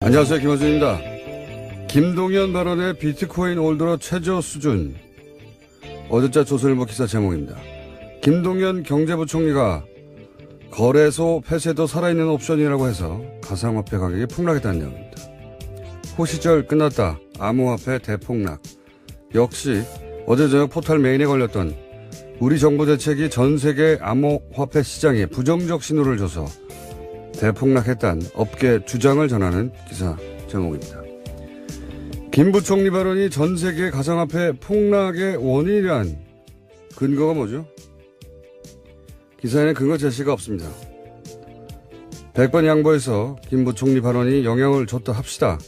안녕하세요. 김원준입니다. 김동연 발언의 비트코인 올 들어 최저 수준. 어제자 조선일보 기사 제목입니다. 김동연 경제부총리가 거래소 폐쇄도 살아있는 옵션이라고 해서 가상화폐 가격이 폭락했다는 내용입니다. 호시절 끝났다. 암호화폐 대폭락. 역시 어제 저녁 포털 메인에 걸렸던 우리 정부 대책이 전 세계 암호화폐 시장에 부정적 신호를 줘서 대폭락했다는 업계 주장을 전하는 기사 제목입니다. 김 부총리 발언이 전 세계 가상화폐 폭락의 원인이란 근거가 뭐죠? 기사에는 근거 제시가 없습니다. 100번 양보해서 김 부총리 발언이 영향을 줬다 합시다.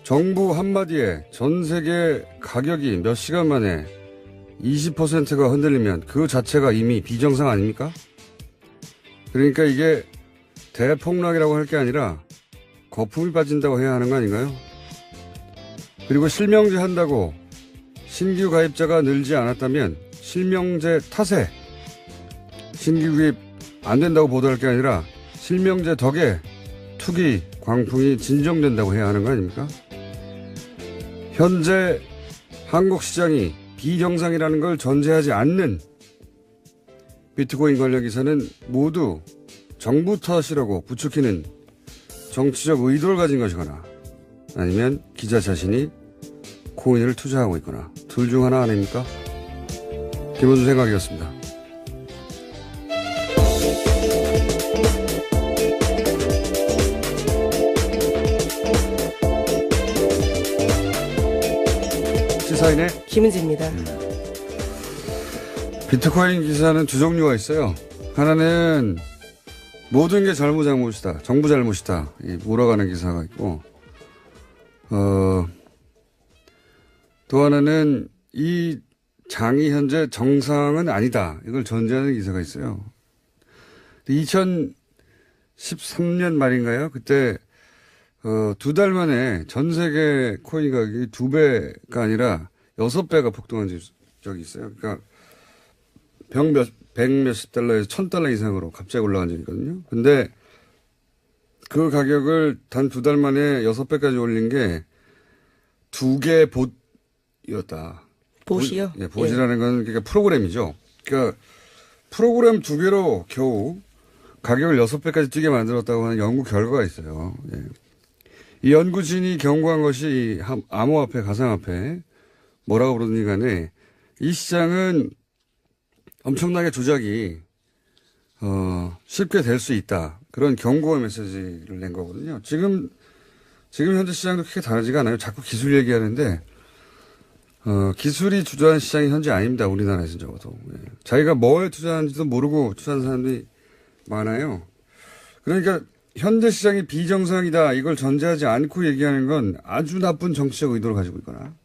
정부 한마디에 전 세계 가격이 몇 시간 만에 20%가 흔들리면 그 자체가 이미 비정상 아닙니까? 그러니까 이게 대폭락이라고 할 게 아니라 거품이 빠진다고 해야 하는 거 아닌가요? 그리고 실명제 한다고 신규 가입자가 늘지 않았다면 실명제 탓에 신규 구입 안 된다고 보도할 게 아니라 실명제 덕에 투기 광풍이 진정된다고 해야 하는 거 아닙니까? 현재 한국 시장이 비정상이라는 걸 전제하지 않는 비트코인 관련 기사는 모두 정부 탓이라고 부추기는 정치적 의도를 가진 것이거나 아니면 기자 자신이 코인을 투자하고 있거나 둘 중 하나 아닙니까? 김원준 생각이었습니다. 시사인의 김은지입니다. 비트코인 기사는 두 종류가 있어요. 하나는 모든 게 잘못이다. 정부 잘못이다. 몰아가는 기사가 있고, 또 하나는 이 장이 현재 정상은 아니다. 이걸 전제하는 기사가 있어요. 2013년 말인가요? 그때, 두 달 만에 전 세계 코인 가격이 2배가 아니라 6배가 폭등한 적이 있어요. 그러니까 백 몇십 달러에서 1000달러 이상으로 갑자기 올라간 적이 있거든요. 근데 그 가격을 단 2달 만에 6배까지 올린 게 2개 봇이었다. 봇이요? 예, 봇이라는 건 그러니까 프로그램이죠. 그러니까 프로그램 2개로 겨우 가격을 6배까지 뛰게 만들었다고 하는 연구 결과가 있어요. 예. 이 연구진이 경고한 것이 이 암호화폐, 가상화폐 뭐라고 부르든지 간에 이 시장은 엄청나게 조작이 쉽게 될 수 있다. 그런 경고의 메시지를 낸 거거든요. 지금 현재 시장도 크게 다르지가 않아요. 자꾸 기술 얘기하는데 기술이 주도하는 시장이 현재 아닙니다. 우리나라에서는 적어도. 예. 자기가 뭐에 투자하는지도 모르고 투자하는 사람들이 많아요. 그러니까 현재 시장이 비정상이다. 이걸 전제하지 않고 얘기하는 건 아주 나쁜 정치적 의도를 가지고 있거나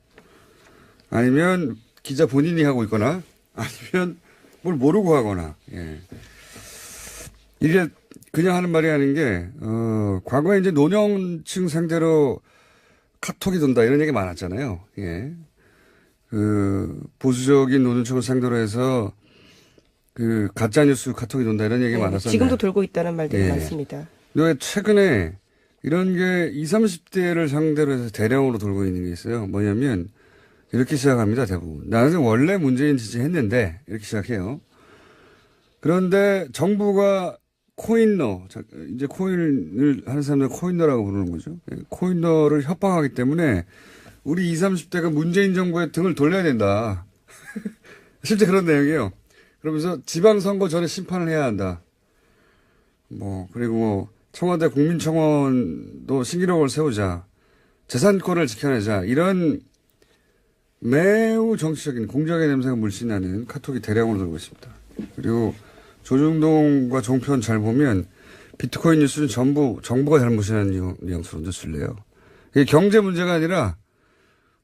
아니면 기자 본인이 하고 있거나 아니면 뭘 모르고 하거나, 예. 이게 그냥 하는 말이 아닌 게, 과거에 이제 노년층 상대로 카톡이 돈다 이런 얘기 많았잖아요. 예. 보수적인 노년층을 상대로 해서 가짜뉴스 카톡이 돈다 이런 얘기 많았었는데. 지금도 돌고 있다는 말들이 예. 많습니다. 근데 최근에 이런 게 20, 30대를 상대로 해서 대량으로 돌고 있는 게 있어요. 뭐냐면, 이렇게 시작합니다, 대부분. 나는 원래 문재인 지지했는데, 이렇게 시작해요. 그런데 정부가 코인러, 이제 코인을 하는 사람들 코인러라고 부르는 거죠. 코인러를 협박하기 때문에 우리 20, 30대가 문재인 정부의 등을 돌려야 된다. 실제 그런 내용이에요. 그러면서 지방선거 전에 심판을 해야 한다. 그리고 청와대 국민청원도 신기록을 세우자. 재산권을 지켜내자. 이런 매우 정치적인 공작의 냄새가 물씬 나는 카톡이 대량으로 돌고 있습니다. 그리고 조중동과 종편 잘 보면 비트코인 뉴스는 전부 정부가 잘못이라는 뉘앙스로 뉴스를 내요. 이게 경제 문제가 아니라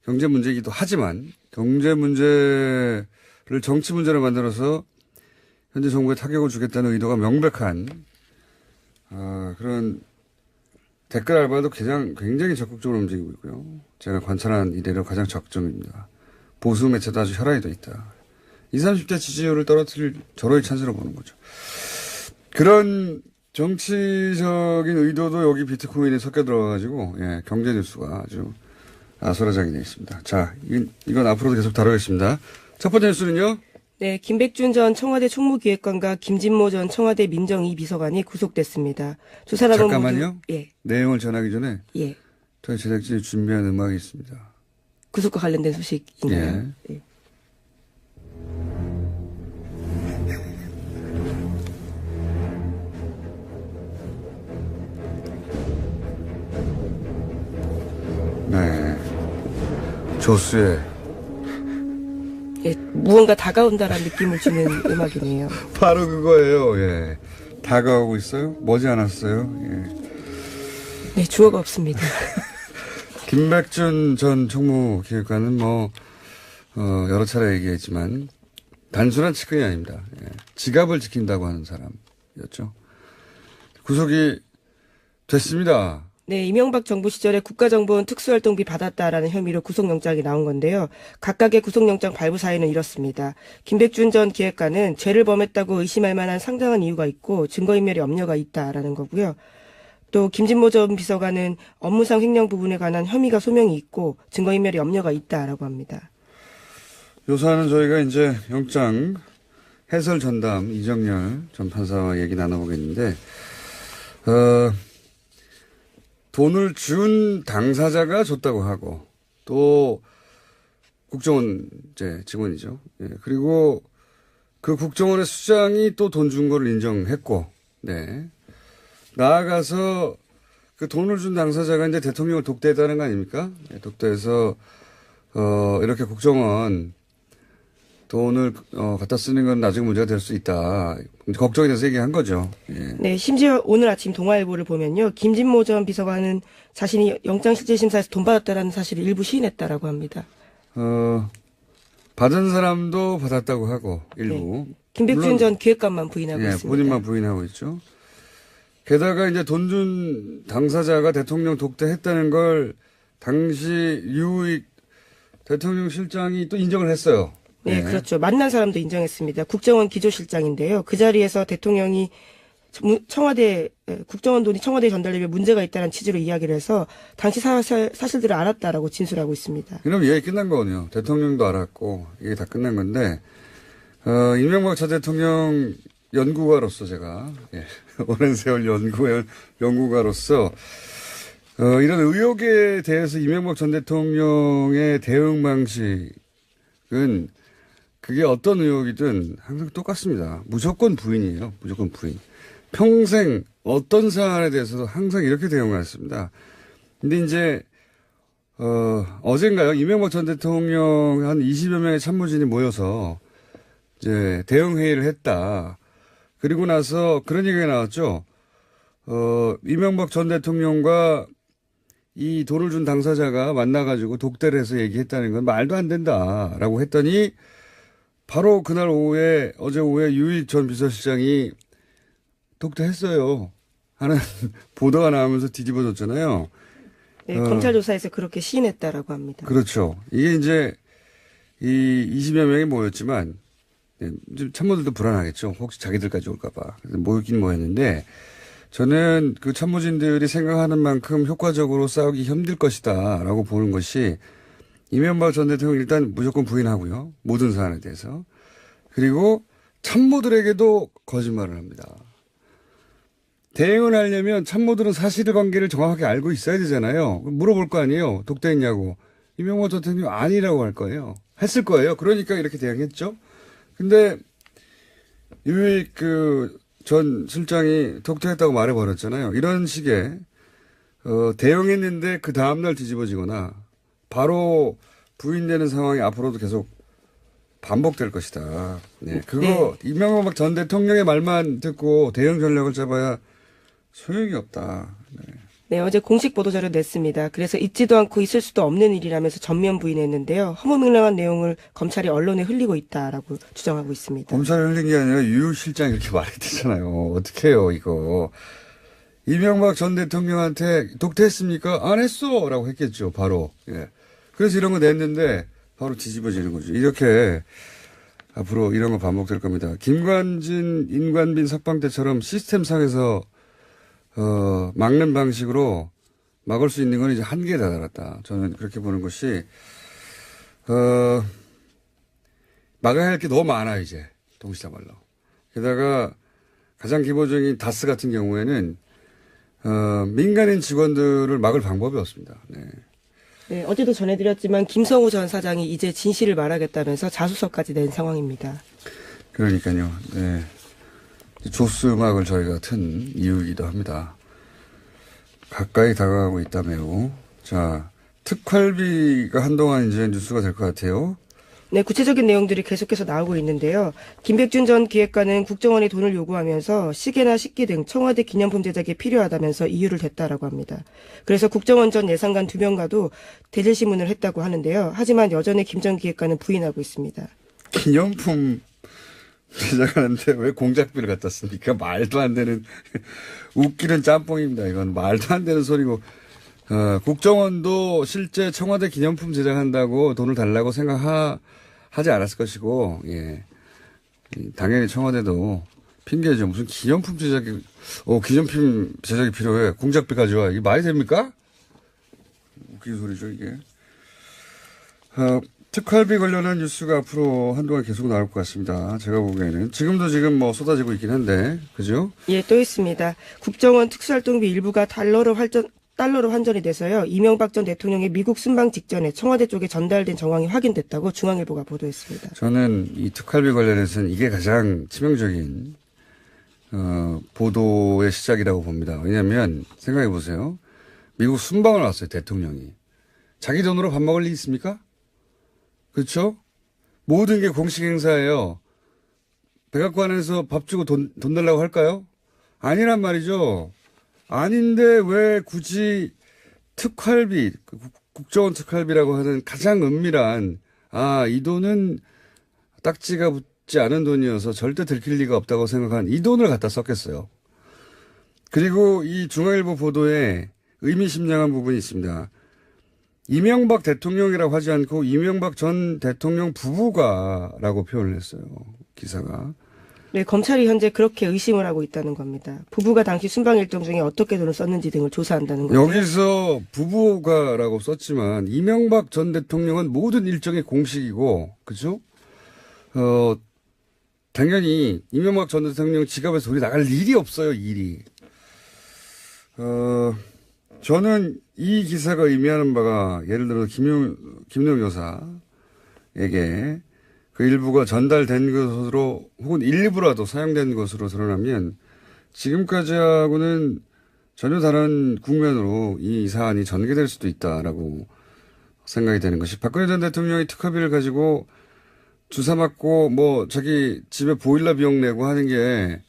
경제 문제이기도 하지만 경제 문제를 정치 문제로 만들어서 현재 정부에 타격을 주겠다는 의도가 명백한 그런 댓글 알바도 굉장히 적극적으로 움직이고 있고요. 제가 관찰한 이래로 가장 적정입니다. 보수 매체도 아주 혈안이 돼 있다. 20, 30대 지지율을 떨어뜨릴 절호의 찬스로 보는 거죠. 그런 정치적인 의도도 여기 비트코인에 섞여 들어가가지고, 예, 경제 뉴스가 아주 아수라장이 되어 있습니다. 자, 이건 앞으로도 계속 다루겠습니다. 첫 번째 뉴스는요? 네, 김백준 전 청와대 총무기획관과 김진모 전 청와대 민정이 비서관이 구속됐습니다. 두 사람은 잠깐만요. 모두 예, 내용을 전하기 전에 예, 저희 제작진이 준비한 음악이 있습니다. 구속과 관련된 소식인가요? 예. 네. 조수의 예, 무언가 다가온다라는 느낌을 주는 음악이네요. 바로 그거예요. 예. 다가오고 있어요? 머지 않았어요? 예. 네, 주어가 없습니다. 김백준 전 총무기획관은 여러 차례 얘기했지만 단순한 측근이 아닙니다. 예. 지갑을 지킨다고 하는 사람이었죠. 구속이 됐습니다. 네, 이명박 정부 시절에 국가정보원 특수활동비 받았다라는 혐의로 구속영장이 나온 건데요. 각각의 구속영장 발부 사유는 이렇습니다. 김백준 전 기획관은 죄를 범했다고 의심할 만한 상당한 이유가 있고 증거인멸의 염려가 있다라는 거고요. 또 김진모 전 비서관은 업무상 횡령 부분에 관한 혐의가 소명이 있고 증거인멸의 염려가 있다라고 합니다. 요사는 저희가 이제 영장 해설 전담 이정열 전 판사와 얘기 나눠보겠는데, 돈을 준 당사자가 줬다고 하고, 또, 국정원, 직원이죠. 예, 그리고 그 국정원의 수장이 또 돈 준 거를 인정했고, 네. 나아가서 그 돈을 준 당사자가 이제 대통령을 독대했다는 거 아닙니까? 네, 독대해서, 이렇게 국정원 돈을, 갖다 쓰는 건 나중에 문제가 될 수 있다. 걱정이 돼서 얘기한 거죠. 예. 네, 심지어 오늘 아침 동아일보를 보면요. 김진모 전 비서관은 자신이 영장실질심사에서 돈 받았다라는 사실을 일부 시인했다라고 합니다. 받은 사람도 받았다고 하고, 일부. 네. 김백준 물론, 전 기획관만 부인하고 예, 있습니다. 본인만 부인하고 있죠. 게다가 이제 돈 준 당사자가 대통령 독대했다는 걸 당시 유익 대통령 실장이 또 인정을 했어요. 네, 그렇죠. 만난 사람도 인정했습니다. 국정원 기조실장인데요. 그 자리에서 대통령이 청와대 국정원 돈이 청와대에 전달되면 문제가 있다는 취지로 이야기를 해서 당시 사실들을 알았다라고 진술하고 있습니다. 그럼 얘기 끝난 거군요. 대통령도 알았고 이게 다 끝난 건데 이명박 전 대통령 연구가로서 제가 오랜 세월 연구가로서 이런 의혹에 대해서 이명박 전 대통령의 대응 방식은 그게 어떤 의혹이든 항상 똑같습니다. 무조건 부인이에요. 무조건 부인. 평생 어떤 사안에 대해서도 항상 이렇게 대응했습니다. 근데 이제 어젠가요? 이명박 전 대통령 한 20여 명의 참모진이 모여서 이제 대응 회의를 했다. 그리고 나서 그런 얘기가 나왔죠. 이명박 전 대통령과 이 돈을 준 당사자가 만나가지고 독대를 해서 얘기했다는 건 말도 안 된다라고 했더니 바로 그날 오후에, 어제 오후에 유익 전 비서실장이 독대했어요 하는 보도가 나오면서 뒤집어졌잖아요. 네, 검찰 조사에서 그렇게 시인했다라고 합니다. 그렇죠. 이게 이제 이 20여 명이 모였지만 참모들도 불안하겠죠. 혹시 자기들까지 올까봐. 모이긴 모였는데 저는 그 참모진들이 생각하는 만큼 효과적으로 싸우기 힘들 것이다 라고 보는 것이 이명박 전 대통령 일단 무조건 부인하고요. 모든 사안에 대해서. 그리고 참모들에게도 거짓말을 합니다. 대응을 하려면 참모들은 사실관계를 정확하게 알고 있어야 되잖아요. 물어볼 거 아니에요. 독대했냐고. 이명박 전 대통령 아니라고 할 거예요. 했을 거예요. 그러니까 이렇게 대응했죠. 근데 유익 전 실장이 독대했다고 말해버렸잖아요. 이런 식의 대응했는데 그 다음날 뒤집어지거나 바로 부인되는 상황이 앞으로도 계속 반복될 것이다. 네, 그거 네. 이명박 전 대통령의 말만 듣고 대응 전략을 잡아야 소용이 없다. 네. 네, 어제 공식 보도자료 냈습니다. 그래서 있지도 않고 있을 수도 없는 일이라면서 전면 부인했는데요. 허무맹랑한 내용을 검찰이 언론에 흘리고 있다라고 주장하고 있습니다. 검찰이 흘린 게 아니라 유 실장이 이렇게 말했대잖아요. 어떻게 해요, 이거. 이명박 전 대통령한테 독대했습니까? 안 했어! 라고 했겠죠, 바로. 예. 그래서 이런 거 냈는데 바로 뒤집어지는 거죠. 이렇게 앞으로 이런 거 반복될 겁니다. 김관진, 임관빈 석방 때처럼 시스템상에서 막는 방식으로 막을 수 있는 건 이제 한계에 다다랐다. 저는 그렇게 보는 것이, 막아야 할 게 너무 많아, 이제. 동시다발로. 게다가 가장 기본적인 다스 같은 경우에는, 민간인 직원들을 막을 방법이 없습니다. 네. 네, 어제도 전해드렸지만 김성우 전 사장이 이제 진실을 말하겠다면서 자수서까지 낸 상황입니다. 그러니까요. 네. 조스 음악을 저희가 튼 이유이기도 합니다. 가까이 다가가고 있다 매우. 자, 특활비가 한동안 이제 뉴스가 될 것 같아요. 네, 구체적인 내용들이 계속해서 나오고 있는데요. 김백준 전 기획관은 국정원에 돈을 요구하면서 시계나 식기 등 청와대 기념품 제작에 필요하다면서 이유를 댔다라고 합니다. 그래서 국정원 전 예산관 2명과도 대질신문을 했다고 하는데요. 하지만 여전히 김 전 기획관은 부인하고 있습니다. 기념품 제작하는데 왜 공작비를 갖다 씁니까? 말도 안 되는 웃기는 짬뽕입니다. 이건 말도 안 되는 소리고. 국정원도 실제 청와대 기념품 제작한다고 돈을 달라고 하지 않았을 것이고, 예. 당연히 청와대도 핑계죠. 무슨 기념품 기념품 제작이 필요해. 공작비 가져와. 이게 말이 됩니까? 웃긴 소리죠, 이게. 특활비 관련한 뉴스가 앞으로 한동안 계속 나올 것 같습니다. 제가 보기에는. 지금도 쏟아지고 있긴 한데, 그죠? 예, 또 있습니다. 국정원 특수활동비 일부가 달러로 환전이 돼서요. 이명박 전 대통령의 미국 순방 직전에 청와대 쪽에 전달된 정황이 확인됐다고 중앙일보가 보도했습니다. 저는 이 특활비 관련해서는 이게 가장 치명적인 보도의 시작이라고 봅니다. 왜냐하면 생각해 보세요. 미국 순방을 왔어요. 대통령이. 자기 돈으로 밥 먹을 리 있습니까? 그렇죠? 모든 게 공식 행사예요. 백악관에서 밥 주고 돈 달라고 할까요? 아니란 말이죠. 아닌데 왜 굳이 특활비, 국정원 특활비라고 하는 가장 은밀한, 이 돈은 딱지가 붙지 않은 돈이어서 절대 들킬 리가 없다고 생각한 이 돈을 갖다 썼겠어요. 그리고 이 중앙일보 보도에 의미심장한 부분이 있습니다. 이명박 대통령이라고 하지 않고 이명박 전 대통령 부부가라고 표현을 했어요. 기사가. 네, 검찰이 현재 그렇게 의심을 하고 있다는 겁니다. 부부가 당시 순방 일정 중에 어떻게 돈을 썼는지 등을 조사한다는 거죠. 여기서 부부가라고 썼지만 이명박 전 대통령은 모든 일정이 공식이고, 그죠? 당연히 이명박 전 대통령 지갑에서 돈이 나갈 일이 없어요, 일이. 저는 이 기사가 의미하는 바가 예를 들어 김용 여사에게 그 일부가 전달된 것으로 혹은 일부라도 사용된 것으로 드러나면 지금까지하고는 전혀 다른 국면으로 이 사안이 전개될 수도 있다라고 생각이 되는 것이 박근혜 전 대통령이 특활비를 가지고 주사 맞고 자기 집에 보일러 비용 내고 하는 게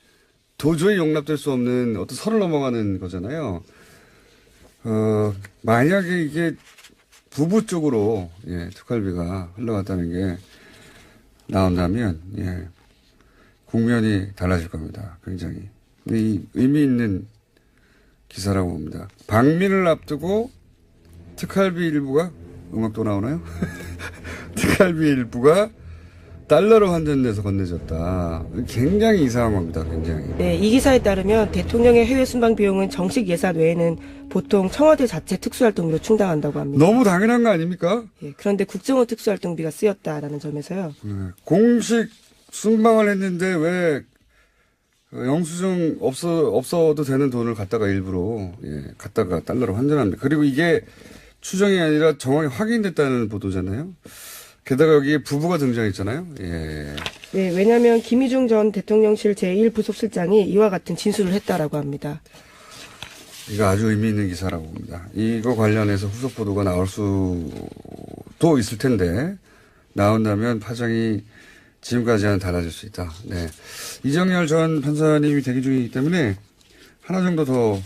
도저히 용납될 수 없는 어떤 선을 넘어가는 거잖아요. 만약에 이게 부부 쪽으로 특활비가 흘러갔다는 게 나온다면 국면이 달라질 겁니다. 굉장히 의미 있는 기사라고 봅니다. 방민을 앞두고 특활비 일부가 음악도 나오나요? 특활비 일부가 달러로 환전돼서 건네졌다. 굉장히 이상한 겁니다. 굉장히. 네, 이 기사에 따르면 대통령의 해외 순방 비용은 정식 예산 외에는 보통 청와대 자체 특수활동비로 충당한다고 합니다. 너무 당연한 거 아닙니까? 예, 그런데 국정원 특수활동비가 쓰였다라는 점에서요. 공식 순방을 했는데 왜 영수증 없어도 되는 돈을 갖다가 일부러 갖다가 달러로 환전합니다. 그리고 이게 추정이 아니라 정확히 확인됐다는 보도잖아요. 게다가 여기에 부부가 등장했잖아요. 예. 네, 왜냐하면 김희중 전 대통령실 제1부속실장이 이와 같은 진술을 했다라고 합니다. 이거 아주 의미 있는 기사라고 봅니다. 이거 관련해서 후속 보도가 나올 수도 있을 텐데 나온다면 파장이 지금까지와는 달라질 수 있다. 네. 이정열 전 판사님이 대기 중이기 때문에 하나 정도 더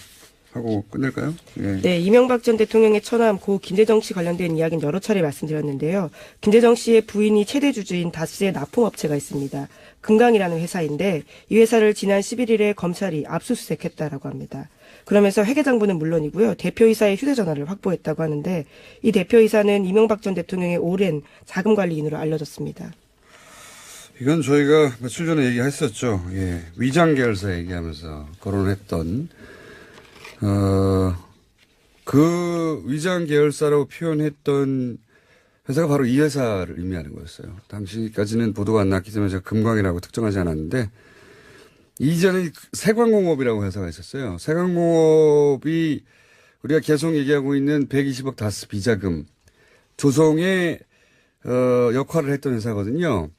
하고 끝낼까요? 예. 네, 이명박 전 대통령의 처남 고 김대정 씨 관련된 이야기는 여러 차례 말씀드렸는데요. 김대정 씨의 부인이 최대 주주인 다스의 납품업체가 있습니다. 금강이라는 회사인데 이 회사를 지난 11일에 검찰이 압수수색했다라고 합니다. 그러면서 회계장부는 물론이고요. 대표이사의 휴대전화를 확보했다고 하는데 이 대표이사는 이명박 전 대통령의 오랜 자금관리인으로 알려졌습니다. 이건 저희가 며칠 전에 얘기했었죠. 예. 위장계열사 얘기하면서 거론했던 그 위장 계열사라고 표현했던 회사가 바로 이 회사를 의미하는 거였어요. 당시까지는 보도가 안 났기 때문에 제가 금광이라고 특정하지 않았는데, 이전에 세광공업이라고 회사가 있었어요. 세광공업이 우리가 계속 얘기하고 있는 120억 다스 비자금 조성의 역할을 했던 회사거든요.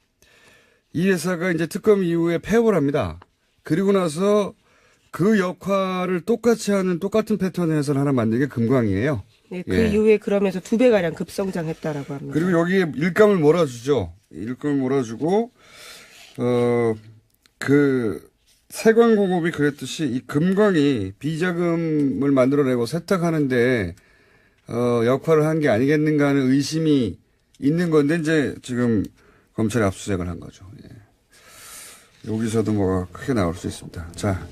이 회사가 이제 특검 이후에 폐업을 합니다. 그리고 나서 그 역할을 똑같이 하는 똑같은 패턴의 회사를 하나 만든 게 금광이에요. 네, 그 예. 이후에 그러면서 2배가량 급성장했다라고 합니다. 그리고 여기에 일감을 몰아주죠. 일감을 몰아주고, 그, 세광공업이 그랬듯이 이 금광이 비자금을 만들어내고 세탁하는데, 역할을 한 게 아니겠는가 하는 의심이 있는 건데, 이제 지금 검찰이 압수수색을 한 거죠. 예. 여기서도 뭐가 크게 나올 수 있습니다. 자.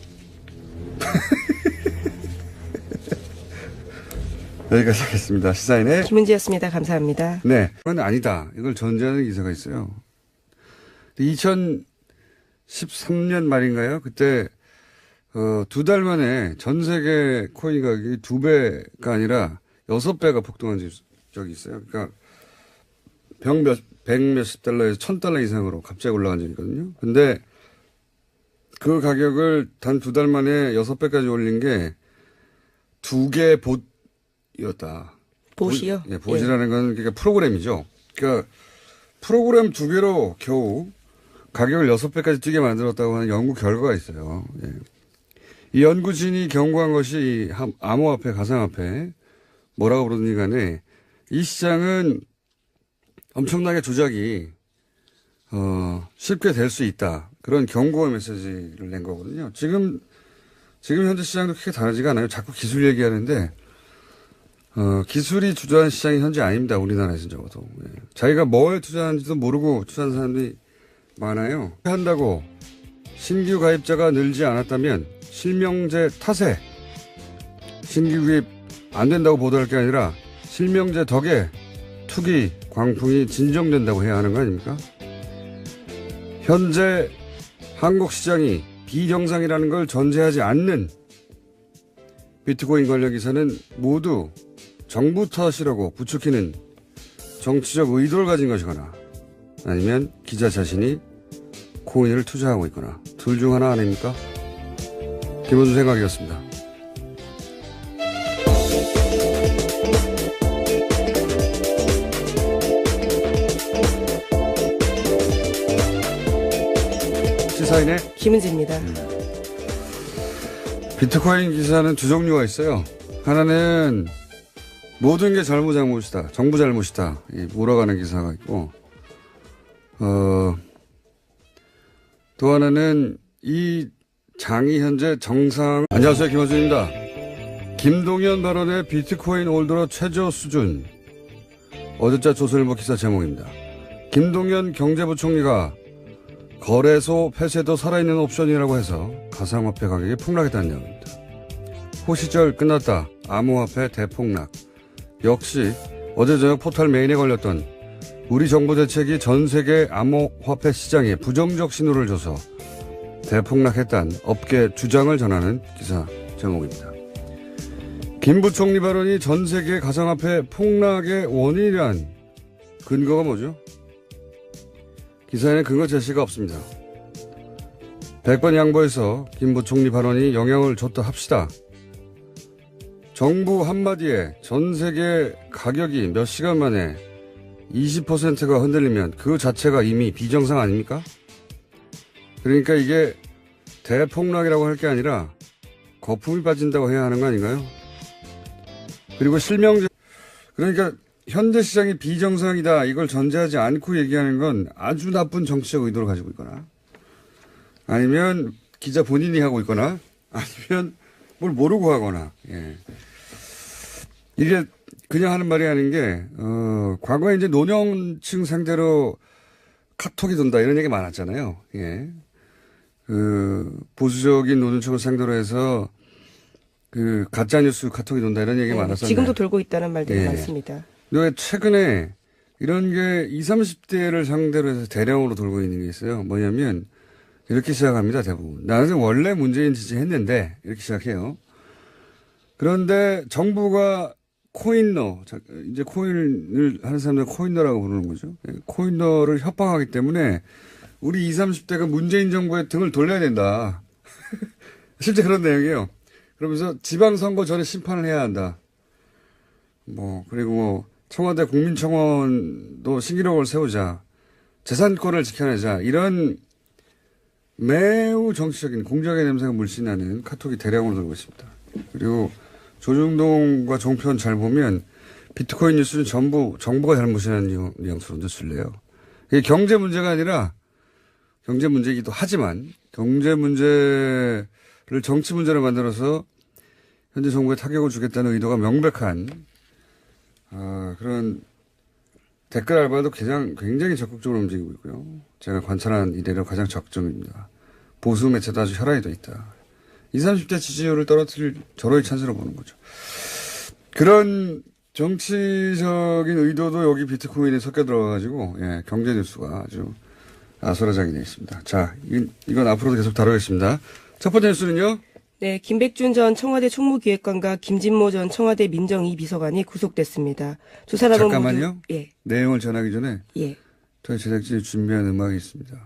여기까지 하겠습니다. 시사인의 김은지였습니다. 감사합니다. 네. 그건 아니다. 이걸 전제하는 기사가 있어요. 2013년 말인가요? 그때, 2달 만에 전 세계 코인 가격이 2배가 아니라 6배가 폭등한 적이 있어요. 그러니까 백 몇십 달러에서 1000달러 이상으로 갑자기 올라간 적이 있거든요. 근데 그 가격을 단 2달 만에 6배까지 올린 게 2개 봇이었다. 보시요? 예, 보시라는 건 그러니까 프로그램이죠. 그러니까 프로그램 2개로 겨우 가격을 6배까지 뛰게 만들었다고 하는 연구 결과가 있어요. 예. 이 연구진이 경고한 것이 이 암호화폐, 가상화폐 뭐라고 부르든지 간에 이 시장은 엄청나게 조작이 쉽게 될 수 있다. 그런 경고의 메시지를 낸 거거든요. 지금 현재 시장도 크게 다르지가 않아요. 자꾸 기술 얘기하는데 기술이 주도하는 시장이 현재 아닙니다. 우리나라에서는 적어도. 예. 자기가 뭘 투자하는지도 모르고 투자하는 사람들이 많아요. 한다고 신규 가입자가 늘지 않았다면 실명제 탓에 신규 구입 안 된다고 보도할 게 아니라 실명제 덕에 투기 광풍이 진정된다고 해야 하는 거 아닙니까? 현재 한국 시장이 비정상이라는 걸 전제하지 않는 비트코인 관련 기사는 모두 정부 탓이라고 부추기는 정치적 의도를 가진 것이거나 아니면 기자 자신이 코인을 투자하고 있거나 둘 중 하나 아닙니까? 김원준 생각이었습니다. 시사인의 김은지입니다. 비트코인 기사는 두 종류가 있어요. 하나는 모든 게 잘못이다. 정부 잘못이다. 몰아가는 기사가 있고, 또 하나는 이 장이 현재 정상. 안녕하세요. 김원준입니다. 김동연 발언의 비트코인 올드로 최저 수준. 어제자 조선일보 기사 제목입니다. 김동연 경제부총리가 거래소 폐쇄도 살아있는 옵션이라고 해서 가상화폐 가격이 폭락했다는 내용입니다. 호시절 끝났다. 암호화폐 대폭락. 역시 어제 저녁 포털 메인에 걸렸던 우리 정부 대책이 전 세계 암호화폐 시장에 부정적 신호를 줘서 대폭락했다는 업계 주장을 전하는 기사 제목입니다. 김 부총리 발언이 전 세계 가상화폐 폭락의 원인이란 근거가 뭐죠? 기사에는 근거 제시가 없습니다. 100번 양보해서 김 부총리 발언이 영향을 줬다 합시다. 정부 한마디에 전 세계 가격이 몇 시간 만에 20%가 흔들리면 그 자체가 이미 비정상 아닙니까? 그러니까 이게 대폭락이라고 할 게 아니라 거품이 빠진다고 해야 하는 거 아닌가요? 그리고 실명제, 그러니까 현재 시장이 비정상이다 이걸 전제하지 않고 얘기하는 건 아주 나쁜 정치적 의도를 가지고 있거나 아니면 기자 본인이 하고 있거나 아니면 뭘 모르고 하거나. 예. 이게 그냥 하는 말이 아닌 게 과거에 이제 노년층 상대로 카톡이 돈다 이런 얘기 많았잖아요. 예. 보수적인 노년층을 상대로 해서 가짜뉴스 카톡이 돈다 이런 얘기 많았었는데 지금도 돌고 있다는 말들이 많습니다. 근데 최근에 이런 게 20, 30대를 상대로 해서 대량으로 돌고 있는 게 있어요. 뭐냐면 이렇게 시작합니다. 대부분. 나는 원래 문재인 지지했는데 이렇게 시작해요. 그런데 정부가 코인러, 이제 코인을 하는 사람들 코인러라고 부르는 거죠. 코인러를 협박하기 때문에 우리 20, 30대가 문재인 정부의 등을 돌려야 된다. 실제 그런 내용이에요. 그러면서 지방선거 전에 심판을 해야 한다. 그리고 청와대 국민청원도 신기록을 세우자. 재산권을 지켜내자. 이런 매우 정치적인 공작의 냄새가 물씬나는 카톡이 대량으로 들고 있습니다. 그리고 조중동과 종편 잘 보면 비트코인 뉴스는 전부 정부가 잘못이라는 뉘앙스로 뉴스를 내요. 이게 경제 문제가 아니라 경제 문제이기도 하지만 경제 문제를 정치 문제로 만들어서 현재 정부에 타격을 주겠다는 의도가 명백한 그런 댓글 알바도 굉장히 적극적으로 움직이고 있고요. 제가 관찰한 이래로 가장 적정입니다. 보수 매체도 아주 혈안이 돼 있다. 20, 30대 지지율을 떨어뜨릴 절호의 찬스로 보는 거죠. 그런 정치적인 의도도 여기 비트코인에 섞여 들어가가지고, 경제 뉴스가 아주 아수라장이 되어 있습니다. 자, 이건 앞으로도 계속 다루겠습니다. 첫 번째 뉴스는요? 네, 김백준 전 청와대 총무기획관과 김진모 전 청와대 민정 2비서관이 구속됐습니다. 두 사람은 잠깐만요. 모두, 예. 내용을 전하기 전에 예. 저희 제작진이 준비한 음악이 있습니다.